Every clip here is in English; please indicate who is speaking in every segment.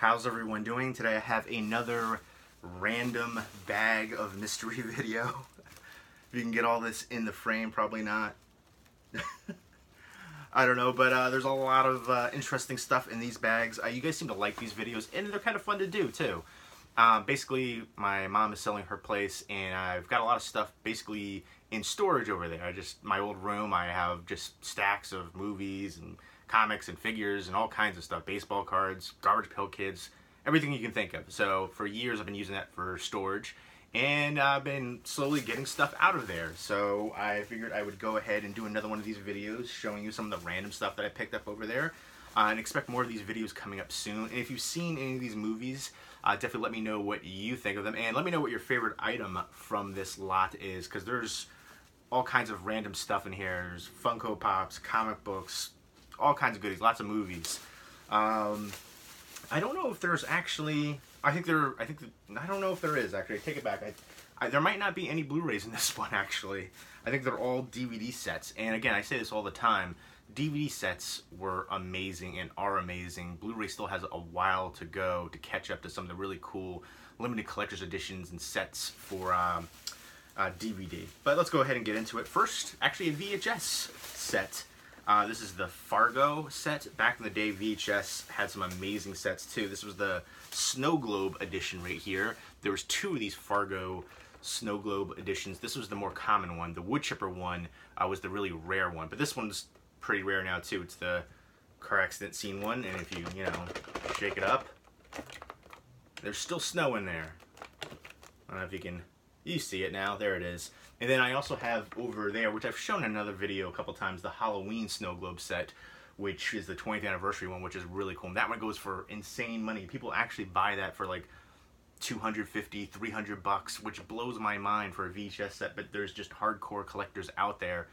Speaker 1: How's everyone doing? Today I have another random bag of mystery video. If you can get all this in the frame, probably not. I don't know, but there's a lot of interesting stuff in these bags. You guys seem to like these videos, and they're kind of fun to do too. Basically, my mom is selling her place, and I've got a lot of stuff basically in storage over there. My old room, I have just stacks of movies and comics and figures and all kinds of stuff, baseball cards, Garbage Pail Kids, everything you can think of. So for years I've been using that for storage, and I've been slowly getting stuff out of there. So I figured I would go ahead and do another one of these videos showing you some of the random stuff that I picked up over there. And expect more of these videos coming up soon. And if you've seen any of these movies, definitely let me know what you think of them, and let me know what your favorite item from this lot is, because there's all kinds of random stuff in here. There's Funko Pops, comic books, all kinds of goodies, lots of movies. I don't know if there's actually, I don't know if there is actually. I take it back. There might not be any Blu-rays in this one actually. I think they're all DVD sets. And again, I say this all the time, DVD sets were amazing and are amazing. Blu-ray still has a while to go to catch up to some of the really cool limited collector's editions and sets for DVD. But let's go ahead and get into it. First, actually a VHS set. This is the Fargo set. Back in the day, VHS had some amazing sets too. This was the Snow Globe edition right here. There was two of these Fargo Snow Globe editions. This was the more common one. The wood chipper one was the really rare one, but this one's pretty rare now too. It's the car accident scene one, and if you shake it up, there's still snow in there. I don't know if you see it now. There it is. And then I also have over there, which I've shown in another video a couple times, the Halloween Snow Globe set, which is the 20th anniversary one, which is really cool. And that one goes for insane money. People actually buy that for like $250, $300, which blows my mind for a VHS set, but there's just hardcore collectors out there.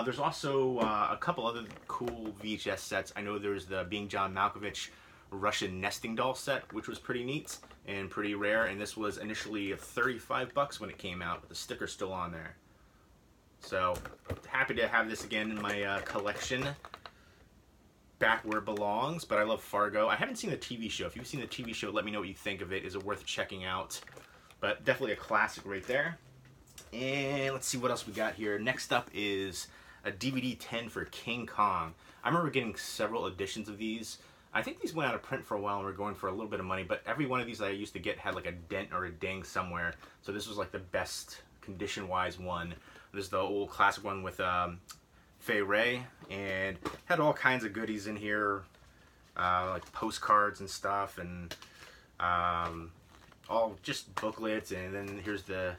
Speaker 1: There's also a couple other cool VHS sets. I know there's the Being John Malkovich Russian nesting doll set, which was pretty neat and pretty rare, and this was initially $35 when it came out, with the sticker still on there. So happy to have this again in my collection, back where it belongs. But I love Fargo. I haven't seen the TV show. If you've seen the TV show, let me know what you think of it. Is it worth checking out? But definitely a classic right there. And let's see what else we got here. Next up is a DVD 10 for King Kong. I remember getting several editions of these. I think these went out of print for a while and were going for a little bit of money, but every one of these that I used to get had like a dent or a ding somewhere. So this was like the best condition-wise one. This is the old classic one with Fay Ray, and had all kinds of goodies in here, like postcards and stuff, and all just booklets. And then here's the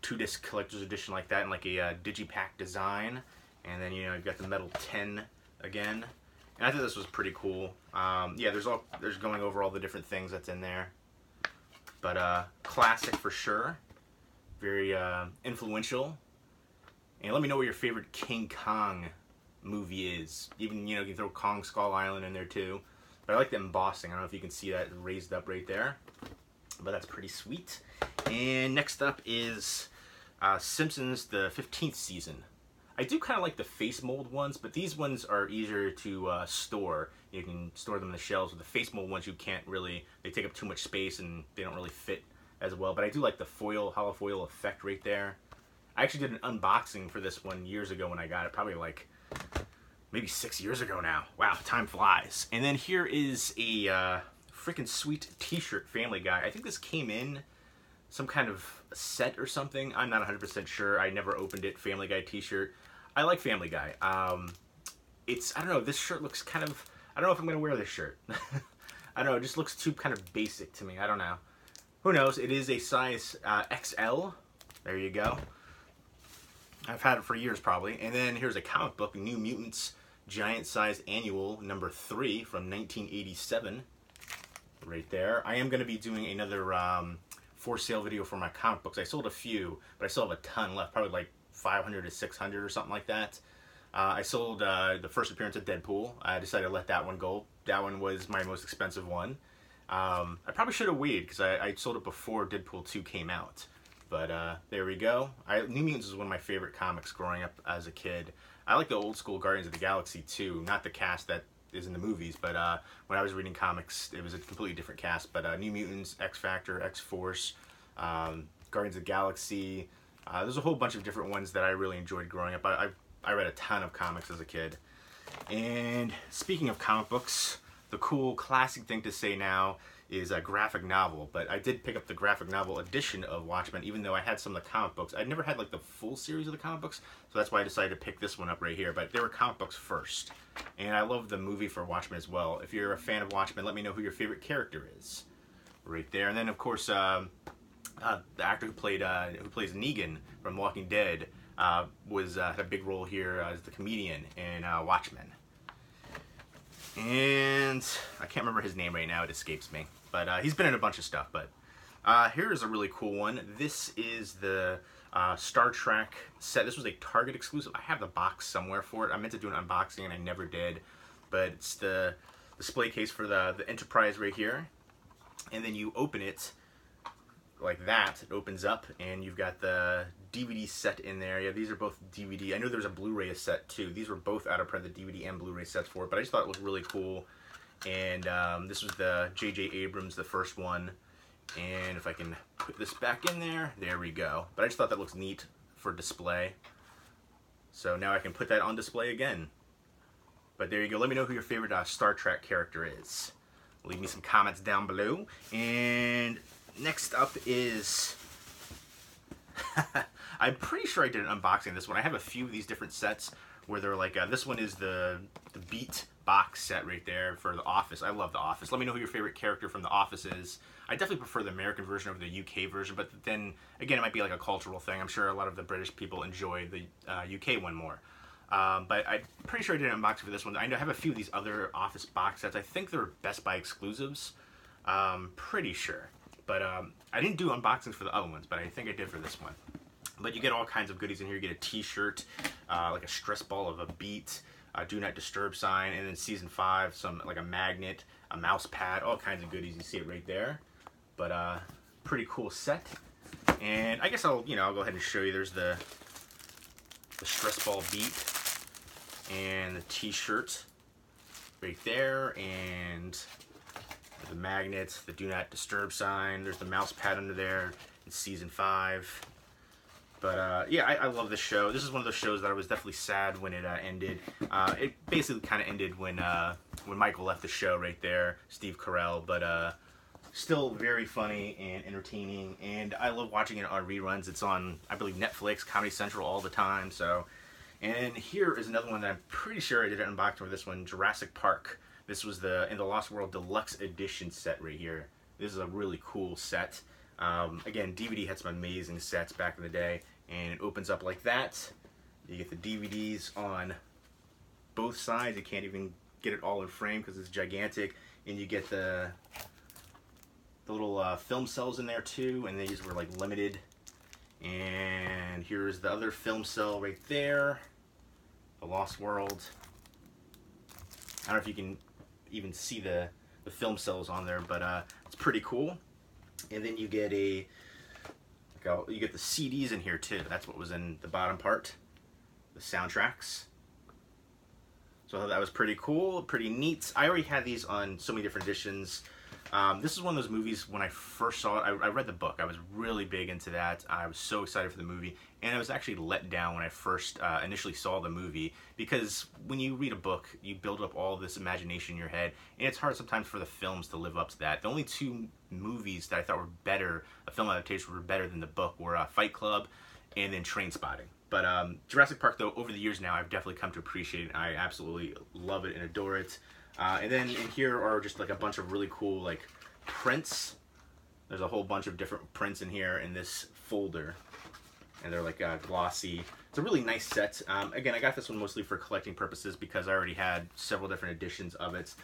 Speaker 1: 2-disc collector's edition like that, and like a digipack design. And then you've got the metal 10 again. And I thought this was pretty cool. Yeah, there's going over all the different things that's in there. But classic for sure. Very influential. And let me know what your favorite King Kong movie is. Even, you can throw Kong Skull Island in there too. But I like the embossing. I don't know if you can see that raised up right there. But that's pretty sweet. And next up is Simpsons, the 15th season. I do kind of like the face mold ones, but these ones are easier to store. You can store them in the shelves. With the face mold ones, you can't really, they take up too much space and they don't really fit as well. But I do like the foil, hollow foil effect right there. I actually did an unboxing for this one years ago when I got it, probably like maybe 6 years ago now. Wow, time flies. And then here is a freaking sweet t-shirt, Family Guy. I think this came in some kind of set or something. I'm not 100% sure. I never opened it. Family Guy t-shirt. I like Family Guy. I don't know, this shirt looks kind of, I don't know if I'm going to wear this shirt. I don't know, it just looks too kind of basic to me. I don't know. Who knows? It is a size XL. There you go. I've had it for years probably. And then here's a comic book, New Mutants Giant Size Annual number 3 from 1987. Right there. I am going to be doing another for sale video for my comic books. I sold a few, but I still have a ton left, probably like 500 to 600 or something like that. I sold the first appearance of Deadpool. I decided to let that one go. That one was my most expensive one. I probably should have waited because I sold it before Deadpool 2 came out. But there we go. New Mutants is one of my favorite comics growing up as a kid. I like the old school Guardians of the Galaxy too, not the cast that is in the movies, but when I was reading comics, it was a completely different cast. But New Mutants, X-Factor, X-Force, Guardians of the Galaxy. There's a whole bunch of different ones that I really enjoyed growing up. I read a ton of comics as a kid. And speaking of comic books, the cool classic thing to say now is a graphic novel. But I did pick up the graphic novel edition of Watchmen, even though I had some of the comic books. I'd never had like the full series of the comic books, so that's why I decided to pick this one up right here. But they were comic books first. And I love the movie for Watchmen as well. If you're a fan of Watchmen, let me know who your favorite character is. Right there. And then of course, the actor who plays Negan from Walking Dead had a big role here as the comedian in Watchmen. And I can't remember his name right now, it escapes me. But he's been in a bunch of stuff. But here is a really cool one. This is the Star Trek set. This was a Target exclusive. I have the box somewhere for it. I meant to do an unboxing and I never did. But it's the display case for the Enterprise right here. And then you open it like that. It opens up and you've got the DVD set in there. Yeah, these are both DVD. I know there's a Blu-ray set too. These were both out of print, the DVD and Blu-ray sets for it, but I just thought it looked really cool. And this was the J.J. Abrams, the first one. And if I can put this back in there, there we go. But I just thought that looks neat for display. So now I can put that on display again. But there you go. Let me know who your favorite Star Trek character is. Leave me some comments down below. And next up is... I'm pretty sure I did an unboxing of this one. I have a few of these different sets where they're like, this one is the Beat box set right there for The Office. I love The Office. Let me know who your favorite character from The Office is. I definitely prefer the American version over the UK version, but then, again, it might be like a cultural thing. I'm sure a lot of the British people enjoy the UK one more. But I'm pretty sure I did an unboxing for this one. I have a few of these other Office box sets. I think they're Best Buy exclusives. Pretty sure. But I didn't do unboxings for the other ones, but I think I did for this one. But you get all kinds of goodies in here. You get a t-shirt, like a stress ball of a Beat, a Do Not Disturb sign, and then Season 5, like a magnet, a mouse pad, all kinds of goodies. You see it right there. But pretty cool set. And I guess I'll go ahead and show you. There's the stress ball Beat and the t-shirt right there, and the magnets, the Do Not Disturb sign. There's the mouse pad under there. It's Season 5. But yeah, I love this show. This is one of those shows that I was definitely sad when it ended. It basically kind of ended when Michael left the show right there, Steve Carell. But still very funny and entertaining. And I love watching it on reruns. It's on, I believe, Netflix, Comedy Central all the time. So, and here is another one that I'm pretty sure I did an unboxing for this one, Jurassic Park. This was the In the Lost World Deluxe Edition set right here. This is a really cool set. Again, DVD had some amazing sets back in the day. And it opens up like that. You get the DVDs on both sides. You can't even get it all in frame because it's gigantic. And you get the little film cells in there too. And these were like limited. And here's the other film cell right there. The Lost World. I don't know if you can even see the film cells on there, but it's pretty cool. And then you get you get the CDs in here too. That's what was in the bottom part, the soundtracks. So I thought that was pretty cool, pretty neat. I already had these on so many different editions. This is one of those movies, when I first saw it, I read the book. I was really big into that. I was so excited for the movie. And I was actually let down when I first initially saw the movie. Because when you read a book, you build up all this imagination in your head. And it's hard sometimes for the films to live up to that. The only two movies that I thought were better, a film adaptation, were better than the book were Fight Club and then Trainspotting. But Jurassic Park, though, over the years now, I've definitely come to appreciate it. I absolutely love it and adore it. And then in here are just like a bunch of really cool like prints. There's a whole bunch of different prints in here in this folder. And they're like glossy. It's a really nice set. Again, I got this one mostly for collecting purposes because I already had several different editions of it.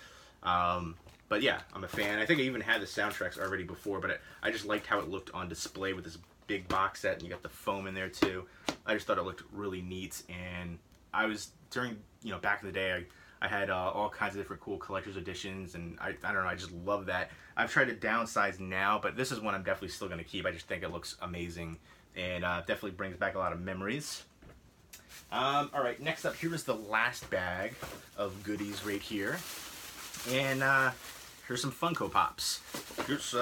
Speaker 1: But yeah, I'm a fan. I think I even had the soundtracks already before, but I just liked how it looked on display with this big box set, and you got the foam in there too. I just thought it looked really neat, and I was, during, back in the day, I had all kinds of different cool collector's editions, and I don't know, I just love that. I've tried to downsize now, but this is one I'm definitely still going to keep. I just think it looks amazing, and definitely brings back a lot of memories. Alright, next up, here is the last bag of goodies right here. And here's some Funko Pops. Here's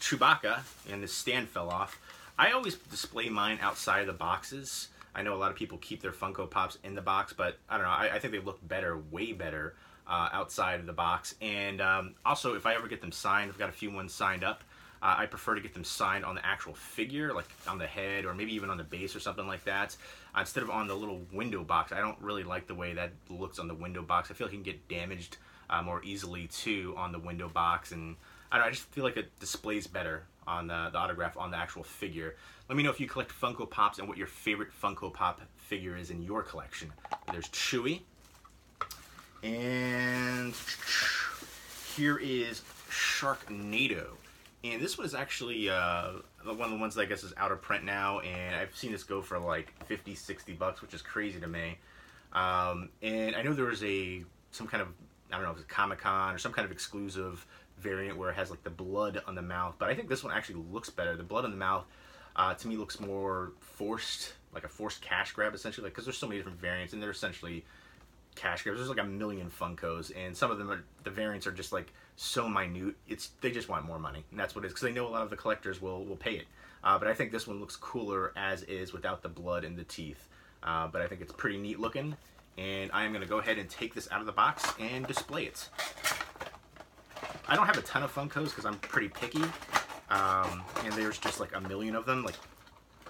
Speaker 1: Chewbacca, and the stand fell off. I always display mine outside of the boxes. I know a lot of people keep their Funko Pops in the box, but I don't know, I think they look better, way better, outside of the box. And also, if I ever get them signed, I've got a few ones signed up. I prefer to get them signed on the actual figure, like on the head, or maybe even on the base or something like that, instead of on the little window box. I don't really like the way that looks on the window box. I feel like it can get damaged more easily too on the window box, and I don't know, I just feel like it displays better on the autograph on the actual figure. Let me know if you collect Funko Pops and what your favorite Funko Pop figure is in your collection. There's Chewie, and here is Sharknado. And this one is actually one of the ones that I guess is out of print now, and I've seen this go for like 50, 60 bucks, which is crazy to me. And I know there was some kind of, I don't know if it's Comic-Con or some kind of exclusive variant where it has like the blood on the mouth, but I think this one actually looks better. The blood on the mouth to me looks more forced, like a forced cash grab essentially, because there's so many different variants and they're essentially cash grabs. There's like a million Funkos, and some of them the variants are just like so minute. They just want more money, and that's what it is, because they know a lot of the collectors will pay it. But I think this one looks cooler as is without the blood and the teeth. But I think it's pretty neat looking, and I am going to go ahead and take this out of the box and display it. I don't have a ton of Funkos because I'm pretty picky, and there's just like a million of them. Like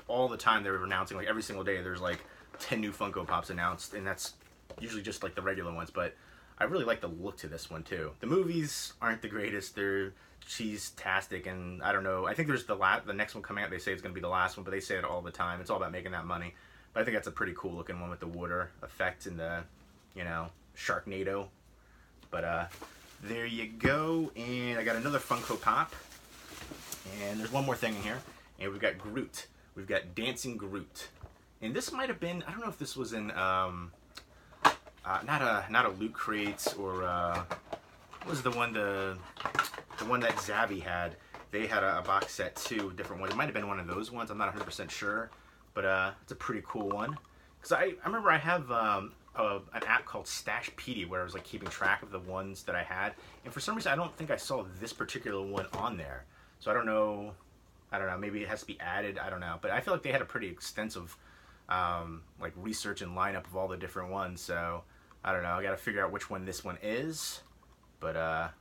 Speaker 1: all the time they're announcing, like every single day there's like 10 new Funko Pops announced, and that's usually just like the regular ones. But I really like the look to this one too. The movies aren't the greatest. They're cheese-tastic, and I don't know. I think there's the next one coming out. They say it's going to be the last one, but they say it all the time. It's all about making that money. But I think that's a pretty cool looking one with the water effect and the, you know, Sharknado. But there you go. And I got another Funko Pop. And there's one more thing in here. And we've got Groot. We've got Dancing Groot. And this might have been, I don't know if this was in not a Loot Crate, or what was the one that Zavi had? They had a box set too, different ones. It might have been one of those ones. I'm not 100% sure, but it's a pretty cool one. Because I remember I have an app called Stashpedia where I was like keeping track of the ones that I had, and for some reason I don't think I saw this particular one on there. So I don't know. Maybe it has to be added. I don't know. But I feel like they had a pretty extensive like research and lineup of all the different ones. So I don't know. I got to figure out which one this one is. But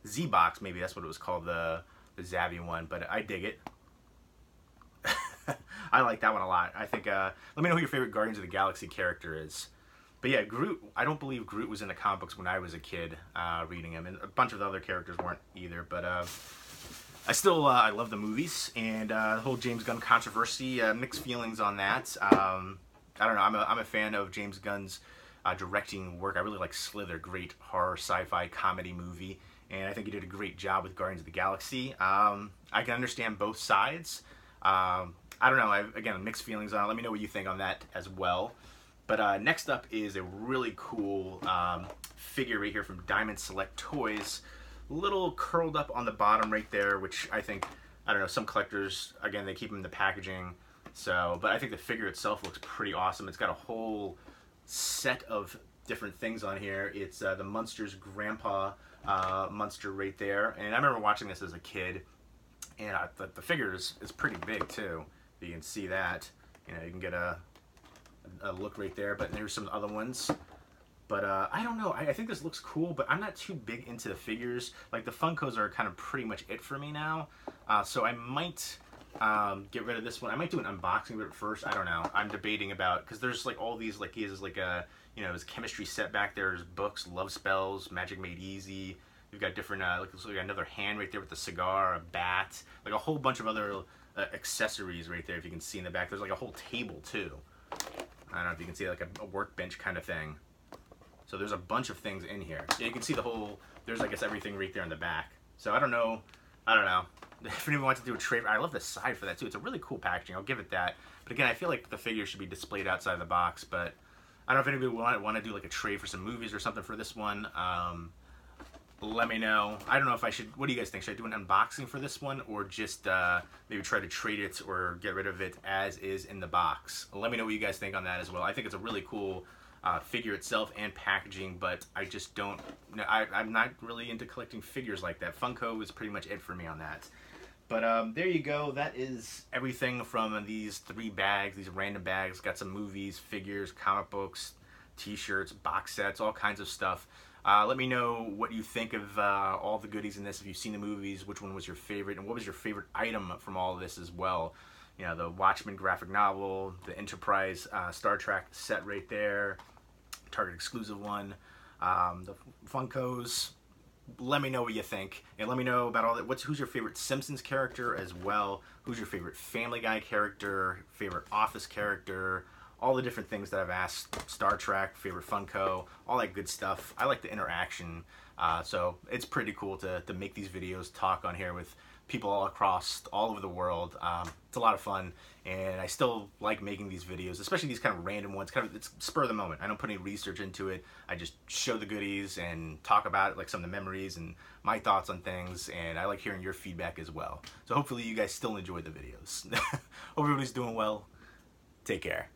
Speaker 1: Z-Box, maybe that's what it was called, the Zavi one. But I dig it. I like that one a lot. I think, let me know who your favorite Guardians of the Galaxy character is. But yeah, Groot, I don't believe Groot was in the comic books when I was a kid reading him. And a bunch of the other characters weren't either. But I still, I love the movies. And the whole James Gunn controversy, mixed feelings on that. I don't know, I'm a fan of James Gunn's directing work. I really like Slither, great horror sci-fi comedy movie. And I think he did a great job with Guardians of the Galaxy. I can understand both sides. I don't know, again, mixed feelings on it. Let me know what you think on that as well. But next up is a really cool figure right here from Diamond Select Toys. Little curled up on the bottom right there, which I think, I don't know, some collectors, again, they keep them in the packaging. So, but I think the figure itself looks pretty awesome. It's got a whole set of different things on here. It's the Munster's grandpa Munster right there. And I remember watching this as a kid, and the figure is pretty big too. You can see that. You know, you can get a look right there. But there's some other ones. But I don't know. I think this looks cool, but I'm not too big into the figures. Like the Funkos are kind of pretty much it for me now. So I might get rid of this one. I might do an unboxing of it first. I don't know. I'm debating about, because there's like all these, like he has like a, you know, his chemistry set back there. There's books, Love Spells, Magic Made Easy. We've got different, like we got another hand right there with the cigar, a bat, like a whole bunch of other accessories right there. If you can see in the back, there's like a whole table too. I don't know if you can see, like a workbench kind of thing. So there's a bunch of things in here. Yeah, you can see the whole, there's I guess everything right there in the back. So I don't know. If anyone wants to do a trade, I love the side for that too. It's a really cool packaging, I'll give it that. But again, I feel like the figure should be displayed outside of the box. But I don't know if anybody want to do like a trade for some movies or something for this one. Let me know. I don't know if I should, what do you guys think? Should I do an unboxing for this one, or just maybe try to trade it or get rid of it as is in the box? Let me know what you guys think on that as well. I think it's a really cool figure itself and packaging, but I just don't, I'm not really into collecting figures like that. Funko is pretty much it for me on that. But there you go. That is everything from these 3 bags, these random bags. Got some movies, figures, comic books, t-shirts, box sets, all kinds of stuff. Let me know what you think of all the goodies in this. If you've seen the movies, which one was your favorite, and what was your favorite item from all of this as well. You know, the Watchmen graphic novel, the Enterprise Star Trek set right there, Target exclusive one, the Funkos. Let me know what you think, and let me know about all that. Who's your favorite Simpsons character as well? Who's your favorite Family Guy character? Favorite Office character? All the different things that I've asked. Star Trek, favorite Funko, all that good stuff. I like the interaction, so it's pretty cool to make these videos, talk on here with people all over the world. It's a lot of fun, and I still like making these videos, especially these kind of random ones. It's spur of the moment. I don't put any research into it. I just show the goodies and talk about it, like some of the memories and my thoughts on things, and I like hearing your feedback as well. So hopefully you guys still enjoy the videos. Hope everybody's doing well. Take care.